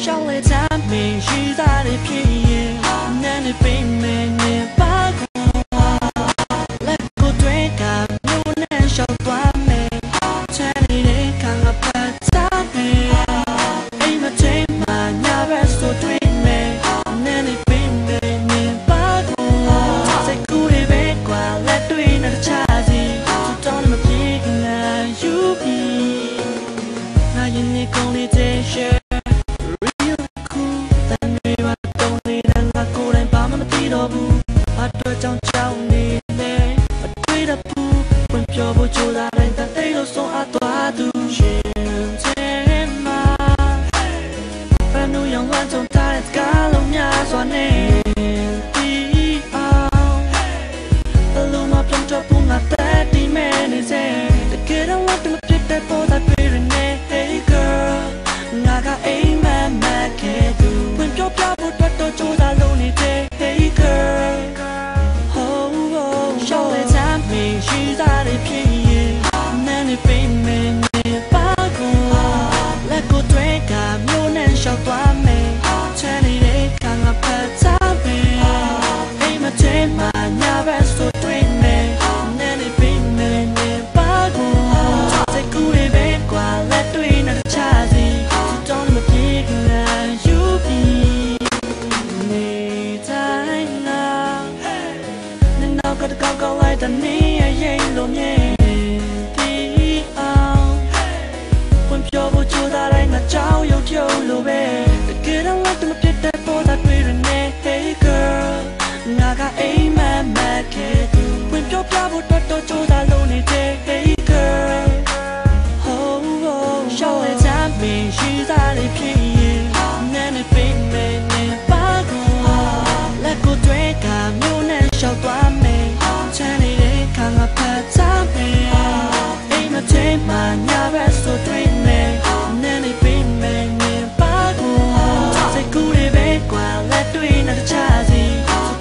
ရှောင်းလေချမ်းမင်းရှိသားတွေဖြစ်ရင်နန်းနေပေးမယ်နေပါလက်ကိုတွေ့ကမျိုးနဲ့ရှောက်သွားမယ်ချမ်းနေတဲ့ခံကပတ်သားမယ်အိမ်မချိန်မှာညာဘက်ဆိုတွေ့မယ်နန်းနေပေးမယ်နေပါစိတ်ကူးတွေပဲကွာလက်တွေ့နဲ့ချာစီတောင်းမပြေငါယူပြီးငါရင်နေကုန်နေတဲ့ share real cool တန်တွေပါတုံးနေတာငါကိုယ်တိုင်ဘာမှမသိတော့ဘူးအတွေ့ကြောင့်ကြောက်နေလေအတွေ့တပူဝင်ပြောဖို့ကြိုးစားတိုင်းတသိလို့ဆုံးအပ်သွားသူရှင်တဲ့မှာဘယ်လိုရောင်ဝမ်းကြုံထားတဲ့ကားလုံးများစွာနဲ့ဒီအောင်ဘယ်လိုမှပြုံးတော့ဘူးငါတဲ့ဒီမဲနေစေတကယ်တော့what the pick that for that pretty name hey girl ငါကအိမ်မက်မက်ခဲ့သူဝင်ပြောပြဖို့တော့ကြိုးစားလို့နေတဲ့ hey girl oh oh ရှောင်းလေချမ်းမင်းရှိသားတွေဖြစ်ရင်နန်းနေပေးမယ်နေပါကုန်လက်ကိုတွေ့ကမျိုးနဲ့ရှောက်သွားမယ်ချမ်းနေတဲ့ခံကပတ်သားမယ်အိမ်မချိန်မှာညာဘက်ဆိုတွေ့မယ်နန်းနေပေးမယ်နေပါကုန်စိတ်ကူးတွေပဲကွာလက်တွေ့နဲ့ချာစီတောင်းမပြေငါယူပြီးနေတိုင်းနာနေနောက်ကကောက်ကောက်လိုက်တဲ့နေရင်လုံးမြဲဒီအောင်ဝင်ပြောဖို့ကြိုးစားတိုင်းငါကြောက်ရွံ့ကြလို့ပဲတကယ်တော့လက်မပြတ်တဲ့ပေါ်သားတွေ့ရနေ hey girl ငါကအိမ်မက်မက်ခဲ့သူဝင်ပြောပြဖို့တော့ကြိုးစားလို့နေတဲ့ hey girl oh oh ရှောင်းလေချမ်းမင်းရှိသားတွေဖြစ်ရင်နန်းနေပေးမယ်နေပါကုန်လက်ကိုတွေ့ကမျိုးနဲ့ရှောက်သွားမယ်ချမ်းနေတဲ့ခံကပတ်သားမယ်အိမ်မချိန်မှာညာဘက်ဆိုတွေ့မယ်နန်းနေပေးမယ်နေပါကုန်စိတ်ကူးတွေပဲကွာလက်တွေ့နဲ့ချာစီ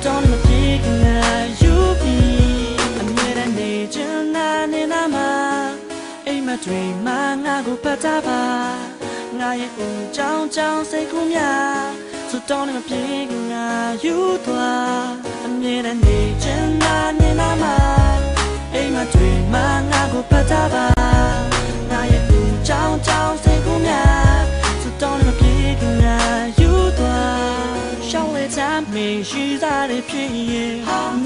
တောင်းမပြေငါယူပြီးအမြဲတမ်းနေချင်တာနေနာမှာအိမ်မတွေ့မှာငါကိုပတ်သားပါငါရဲ့ဦးကြောင်စိတ်ကူးများတောင်းမပြေငါယူသွားအမြဲတမ်းနေချင်တာနေနာမှာအိမ်မတွေ့မှာငါကိုပတ်သားပါငါရဲ့ဦးကြောင်စိတ်ကူးများတောင်းမပြေငါယူသွားရှောင်းလေချမ်းမင်းရှိသားတွေဖြစ်ရင်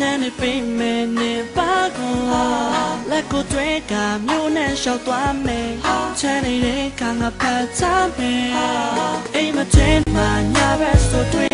နန်းနေပေးမယ်နေပါကုန်လက်ကိုတွေ့ကမျိုးနဲ့ရှောက်သွားမယ်ချမ်းနေတဲ့ခံကပတ်သားမယ်အိမ်မချိန်မှာညာဘက်ဆိုတွေ့